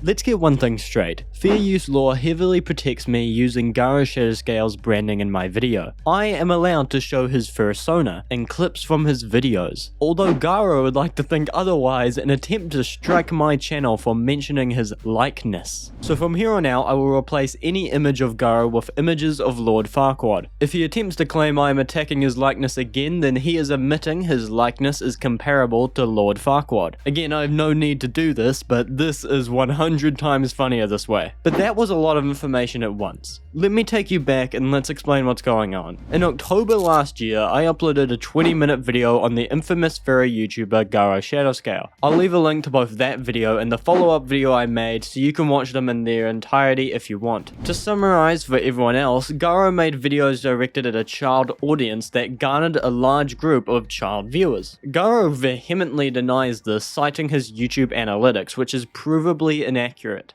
Let's get one thing straight. Fair use law heavily protects me using GaroShadowScale's branding in my video. I am allowed to show his fursona and clips from his videos, although Garo would like to think otherwise and attempt to strike my channel for mentioning his likeness. So from here on out I will replace any image of Garo with images of Lord Farquaad. If he attempts to claim I am attacking his likeness again, then he is admitting his likeness is comparable to Lord Farquaad. Again, I have no need to do this, but this is 100 times funnier this way. But that was a lot of information at once. Let me take you back and let's explain what's going on. In October last year, I uploaded a 20-minute video on the infamous furry YouTuber GaroShadowScale. I'll leave a link to both that video and the follow-up video I made so you can watch them in their entirety if you want. To summarize for everyone else, Garo made videos directed at a child audience that garnered a large group of child viewers. Garo vehemently denies this, citing his YouTube analytics, which is provably inaccurate.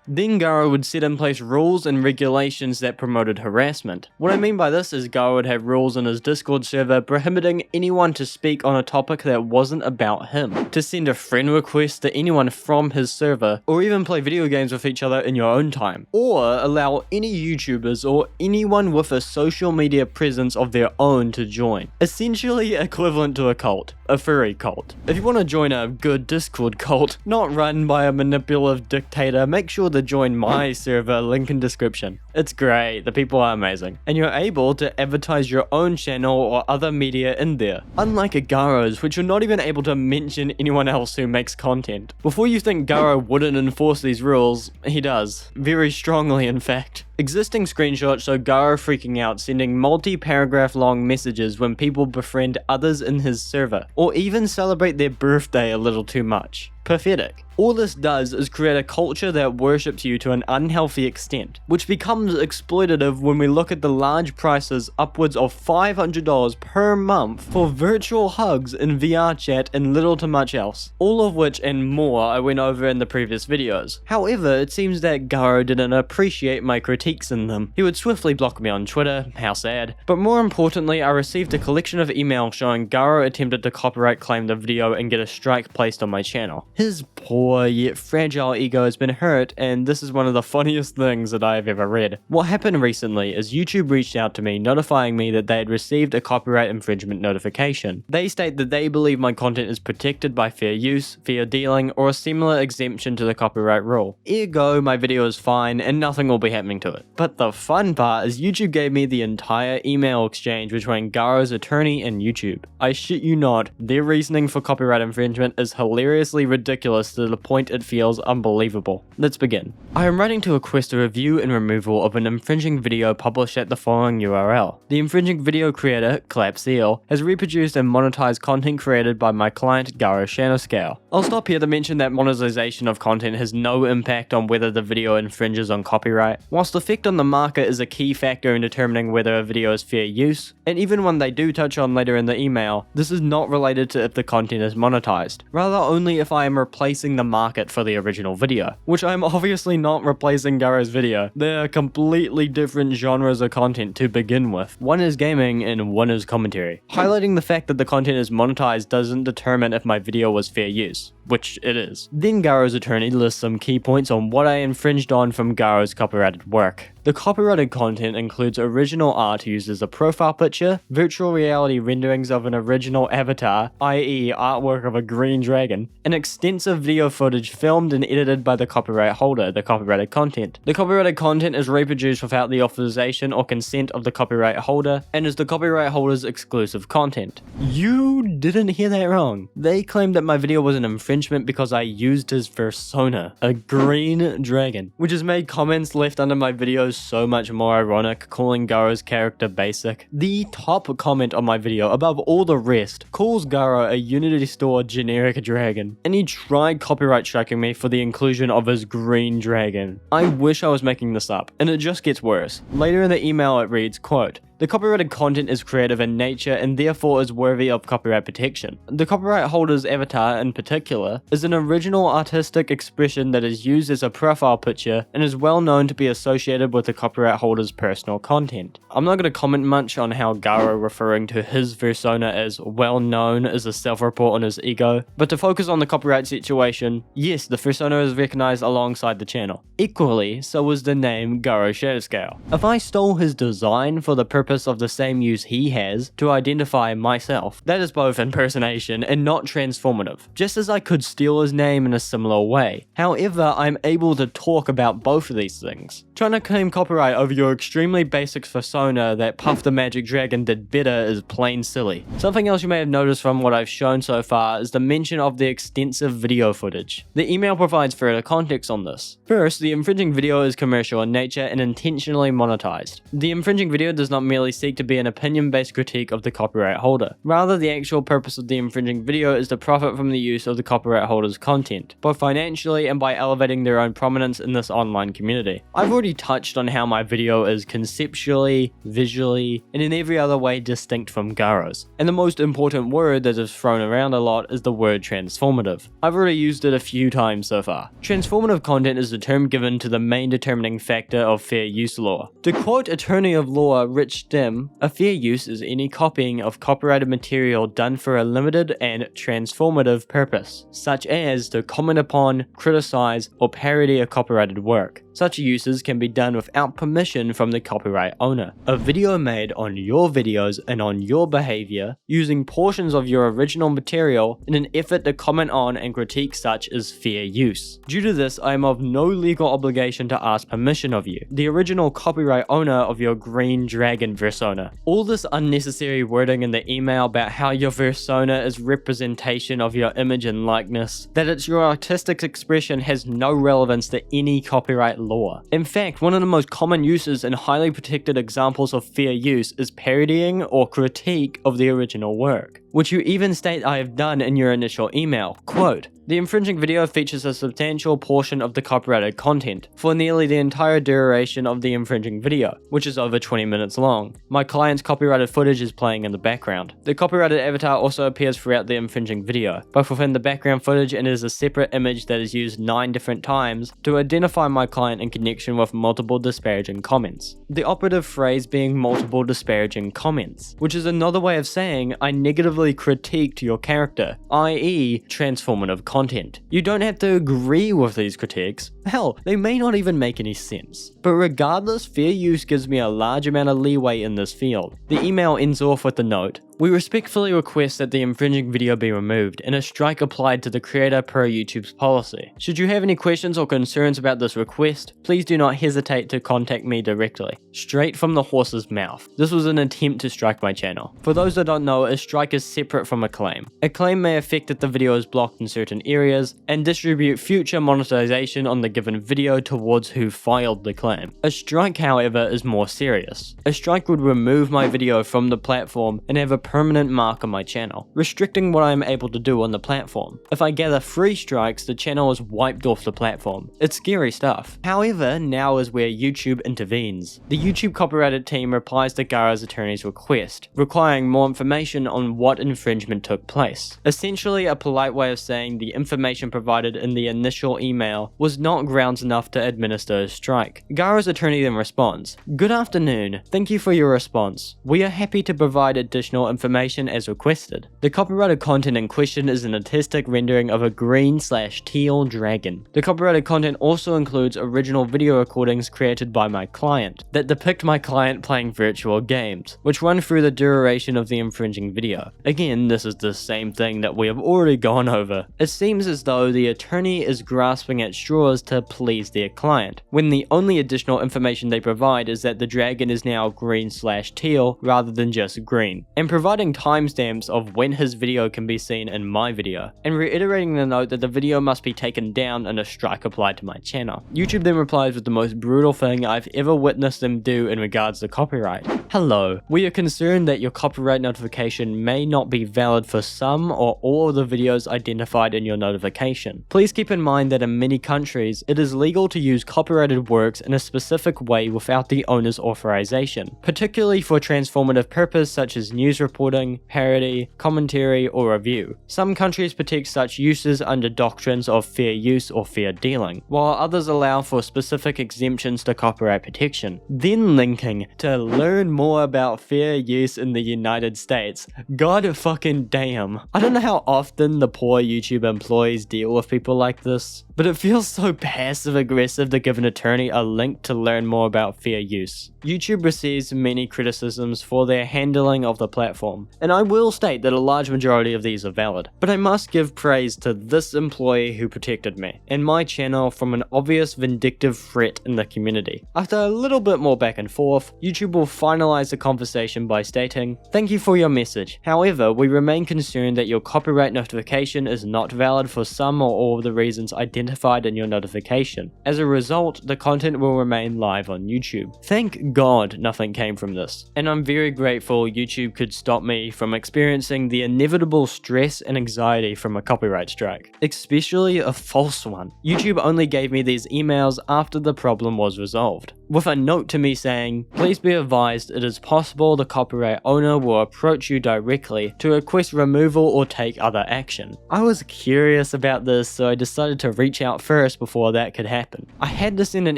Then Garo would set in place rules and regulations that promoted harassment. What I mean by this is Garo would have rules in his Discord server prohibiting anyone to speak on a topic that wasn't about him, to send a friend request to anyone from his server, or even play video games with each other in your own time, or allow any YouTubers or anyone with a social media presence of their own to join. Essentially equivalent to a cult, a furry cult. If you want to join a good Discord cult, not run by a manipulative dictator, make sure to join my server, link in description. It's great, the people are amazing, and you're able to advertise your own channel or other media in there. Unlike a Garo's, which you're not even able to mention anyone else who makes content. Before you think Garo wouldn't enforce these rules, he does. Very strongly, in fact. Existing screenshots show Garo freaking out, sending multi-paragraph long messages when people befriend others in his server, or even celebrate their birthday a little too much. Pathetic. All this does is create a culture that worships you to an unhealthy extent, which becomes exploitative when we look at the large prices upwards of $500 per month for virtual hugs in VR chat and little to much else. All of which and more I went over in the previous videos. However, it seems that Garo didn't appreciate my critiques in them. He would swiftly block me on Twitter, how sad. But more importantly, I received a collection of emails showing Garo attempted to copyright claim the video and get a strike placed on my channel. His poor yet fragile ego has been hurt, and this is one of the funniest things that I have ever read. What happened recently is YouTube reached out to me notifying me that they had received a copyright infringement notification. They state that they believe my content is protected by fair use, fair dealing, or a similar exemption to the copyright rule. Ergo, my video is fine and nothing will be happening to it. But the fun part is YouTube gave me the entire email exchange between Garo's attorney and YouTube. I shit you not, their reasoning for copyright infringement is hilariously ridiculous to the point it feels unbelievable. Let's begin. I am writing to request a review and removal of an infringing video published at the following URL. The infringing video creator, Clappedseal, has reproduced and monetized content created by my client GaroShadowScale. I'll stop here to mention that monetization of content has no impact on whether the video infringes on copyright. Whilst effect on the market is a key factor in determining whether a video is fair use, and even one they do touch on later in the email, this is not related to if the content is monetized, rather only if I am replacing the market for the original video, which I am obviously not replacing Garo's video. They are completely different genres of content to begin with. One is gaming and one is commentary. Highlighting the fact that the content is monetized doesn't determine if my video was fair use, which it is. Then Garo's attorney lists some key points on what I infringed on from Garo's copyrighted work. The copyrighted content includes original art used as a profile picture, virtual reality renderings of an original avatar, i.e. artwork of a green dragon, and extensive video footage filmed and edited by the copyright holder, the copyrighted content. The copyrighted content is reproduced without the authorization or consent of the copyright holder, and is the copyright holder's exclusive content. You didn't hear that wrong. They claimed that my video was an infringement because I used his fursona, a green dragon, which has made comments left under my videos so much more ironic, calling Garo's character basic. The top comment on my video, above all the rest, calls Garo a Unity Store generic dragon, and he tried copyright striking me for the inclusion of his green dragon. I wish I was making this up, and it just gets worse. Later in the email it reads, quote, The copyrighted content is creative in nature and therefore is worthy of copyright protection. The copyright holder's avatar, in particular, is an original artistic expression that is used as a profile picture and is well known to be associated with the copyright holder's personal content. I'm not going to comment much on how Garo referring to his persona as well known is a self-report on his ego, but to focus on the copyright situation, yes, the persona is recognized alongside the channel. Equally, so was the name GaroShadowScale. If I stole his design for the purpose of the same use he has to identify myself, that is both impersonation and not transformative, just as I could steal his name in a similar way. However, I'm able to talk about both of these things. Trying to claim copyright over your extremely basic persona that Puff the Magic Dragon did better is plain silly. Something else you may have noticed from what I've shown so far is the mention of the extensive video footage. The email provides further context on this. First, the infringing video is commercial in nature and intentionally monetized. The infringing video does not merely seek to be an opinion-based critique of the copyright holder. Rather, the actual purpose of the infringing video is to profit from the use of the copyright holder's content, both financially and by elevating their own prominence in this online community. I've already touched on how my video is conceptually, visually, and in every other way distinct from Garo's. And the most important word that is thrown around a lot is the word transformative. I've already used it a few times so far. Transformative content is the term given to the main determining factor of fair use law. To quote attorney of law Stim, a fair use is any copying of copyrighted material done for a limited and transformative purpose, such as to comment upon, criticize, or parody a copyrighted work. Such uses can be done without permission from the copyright owner. A video made on your videos and on your behavior, using portions of your original material in an effort to comment on and critique such is fair use. Due to this, I am of no legal obligation to ask permission of you, the original copyright owner of your green dragon persona. All this unnecessary wording in the email about how your persona is representation of your image and likeness, that it's your artistic expression, has no relevance to any copyright law. In fact, one of the most common uses and highly protected examples of fair use is parodying or critique of the original work, which you even state I have done in your initial email. Quote, "The infringing video features a substantial portion of the copyrighted content for nearly the entire duration of the infringing video, which is over 20 minutes long. My client's copyrighted footage is playing in the background. The copyrighted avatar also appears throughout the infringing video, both within the background footage and is a separate image that is used 9 different times to identify my client in connection with multiple disparaging comments." The operative phrase being multiple disparaging comments, which is another way of saying I negatively critiqued your character, i.e. transformative content. You don't have to agree with these critiques. Hell, they may not even make any sense. But regardless, fair use gives me a large amount of leeway in this field. The email ends off with the note, "We respectfully request that the infringing video be removed and a strike applied to the creator per YouTube's policy. Should you have any questions or concerns about this request, please do not hesitate to contact me directly." Straight from the horse's mouth. This was an attempt to strike my channel. For those that don't know, a strike is separate from a claim. A claim may affect if the video is blocked in certain areas and distribute future monetization on the given video towards who filed the claim. A strike, however, is more serious. A strike would remove my video from the platform and have a permanent mark on my channel, restricting what I am able to do on the platform. If I gather 3 strikes, the channel is wiped off the platform. It's scary stuff. However, now is where YouTube intervenes. The YouTube copyrighted team replies to Garo's attorney's request, requiring more information on what infringement took place. Essentially a polite way of saying the information provided in the initial email was not grounds enough to administer a strike. Garo's attorney then responds, "Good afternoon, thank you for your response. We are happy to provide additional information as requested. The copyrighted content in question is an artistic rendering of a green/teal dragon. The copyrighted content also includes original video recordings created by my client that depict my client playing virtual games, which run through the duration of the infringing video." Again, this is the same thing that we have already gone over. It seems as though the attorney is grasping at straws to please their client, when the only additional information they provide is that the dragon is now green/teal rather than just green, and provide providing timestamps of when his video can be seen in my video, and reiterating the note that the video must be taken down and a strike applied to my channel. YouTube then replies with the most brutal thing I've ever witnessed them do in regards to copyright. Hello, we are concerned that your copyright notification may not be valid for some or all of the videos identified in your notification. Please keep in mind that in many countries, it is legal to use copyrighted works in a specific way without the owner's authorization, particularly for transformative purpose such as news reporting, parody, commentary, or review. Some countries protect such uses under doctrines of fair use or fair dealing, while others allow for specific exemptions to copyright protection. Then linking to learn more about fair use in the United States. God fucking damn. I don't know how often the poor YouTube employees deal with people like this, but it feels so passive aggressive to give an attorney a link to learn more about fair use. YouTube receives many criticisms for their handling of the platform, and I will state that a large majority of these are valid, but I must give praise to this employee who protected me and my channel from an obvious vindictive threat in the community. After a little bit more back and forth, YouTube will finalize the conversation by stating, "Thank you for your message. However, we remain concerned that your copyright notification is not valid for some or all of the reasons identified in your notification. As a result, the content will remain live on YouTube." Thank God nothing came from this, and I'm very grateful YouTube could stop me from experiencing the inevitable stress and anxiety from a copyright strike, especially a false one. YouTube only gave me these emails after the problem was resolved, with a note to me saying, "Please be advised it is possible the copyright owner will approach you directly to request removal or take other action." I was curious about this, so I decided to reach out first before that could happen. I had to send an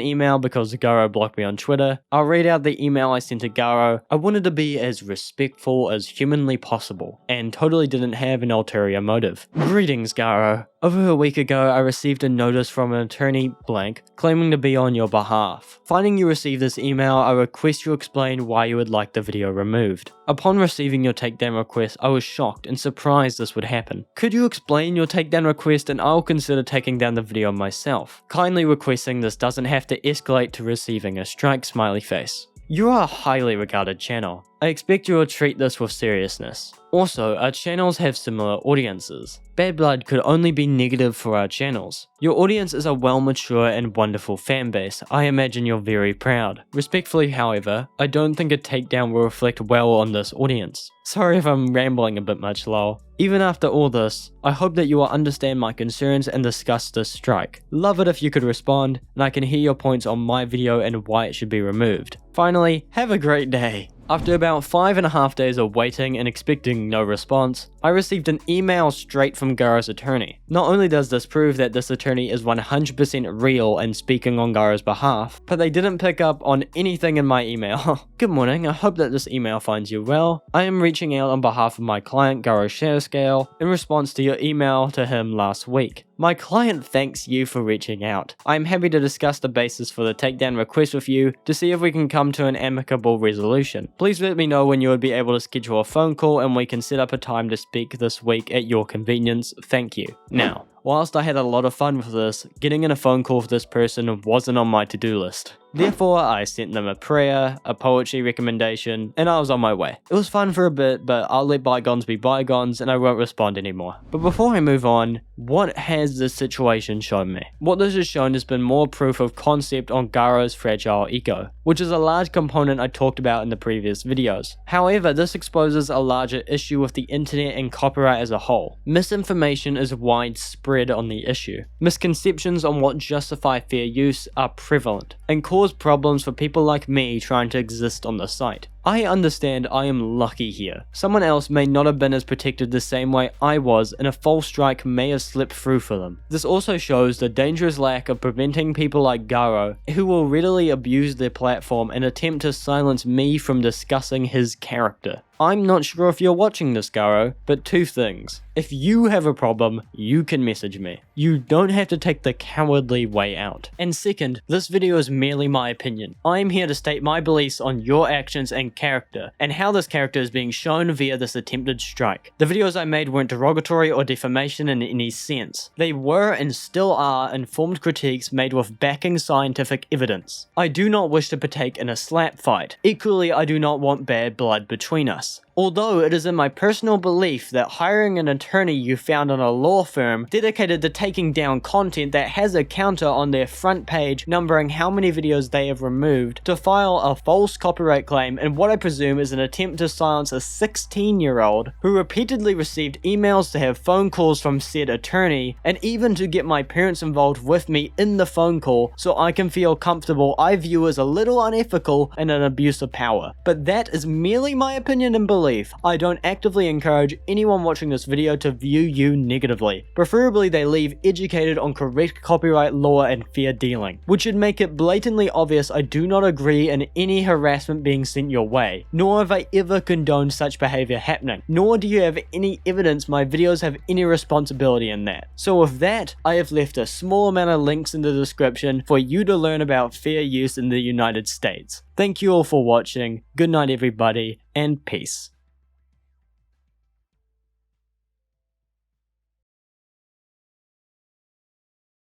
email because Garo blocked me on Twitter. I'll read out the email I sent to Garo. I wanted to be as respectful as humanly possible, and totally didn't have an ulterior motive. "Greetings, Garo. Over a week ago, I received a notice from an attorney blank claiming to be on your behalf. Finding you received this email, I request you explain why you would like the video removed. Upon receiving your takedown request, I was shocked and surprised this would happen. Could you explain your takedown request and I'll consider taking down the video myself. Kindly requesting this doesn't have to escalate to receiving a strike smiley face. You are a highly regarded channel. I expect you will treat this with seriousness. Also, our channels have similar audiences. Bad blood could only be negative for our channels. Your audience is a well-mature and wonderful fanbase. I imagine you're very proud. Respectfully, however, I don't think a takedown will reflect well on this audience. Sorry if I'm rambling a bit much, lol. Even after all this, I hope that you will understand my concerns and discuss this strike. Love it if you could respond, and I can hear your points on my video and why it should be removed. Finally, have a great day." After about 5.5 days of waiting and expecting no response, I received an email straight from Garo's attorney. Not only does this prove that this attorney is 100% real and speaking on Garo's behalf, but they didn't pick up on anything in my email. "Good morning, I hope that this email finds you well. I am reaching out on behalf of my client GaroShadowScale in response to your email to him last week. My client thanks you for reaching out. I am happy to discuss the basis for the takedown request with you to see if we can come to an amicable resolution. Please let me know when you would be able to schedule a phone call and we can set up a time to speak this week at your convenience. Thank you." Now, whilst I had a lot of fun with this, getting in a phone call with this person wasn't on my to-do list. Therefore, I sent them a prayer, a poetry recommendation, and I was on my way. It was fun for a bit, but I'll let bygones be bygones and I won't respond anymore. But before I move on, what has this situation shown me? What this has shown has been more proof of concept on Garo's fragile ego, which is a large component I talked about in the previous videos. However, this exposes a larger issue with the internet and copyright as a whole. Misinformation is widespread on the issue. Misconceptions on what justify fair use are prevalent and cause problems for people like me trying to exist on the site. I understand I am lucky here. Someone else may not have been as protected the same way I was, and a false strike may have slipped through for them. This also shows the dangerous lack of preventing people like Garo, who will readily abuse their platform and attempt to silence me from discussing his character. I'm not sure if you're watching this, Garo, but two things. If you have a problem, you can message me. You don't have to take the cowardly way out. And second, this video is merely my opinion. I am here to state my beliefs on your actions and character, and how this character is being shown via this attempted strike. The videos I made weren't derogatory or defamation in any sense. They were and still are informed critiques made with backing scientific evidence. I do not wish to partake in a slap fight. Equally, I do not want bad blood between us. Although it is in my personal belief that hiring an attorney you found on a law firm dedicated to taking down content that has a counter on their front page numbering how many videos they have removed to file a false copyright claim in what I presume is an attempt to silence a 16-year-old who repeatedly received emails to have phone calls from said attorney, and even to get my parents involved with me in the phone call so I can feel comfortable, I view as a little unethical and an abuse of power. But that is merely my opinion and belief. I don't actively encourage anyone watching this video to view you negatively. Preferably they leave educated on correct copyright law and fair dealing, which should make it blatantly obvious I do not agree in any harassment being sent your way, nor have I ever condoned such behavior happening, nor do you have any evidence my videos have any responsibility in that. So with that, I have left a small amount of links in the description for you to learn about fair use in the United States. Thank you all for watching, good night everybody, and peace.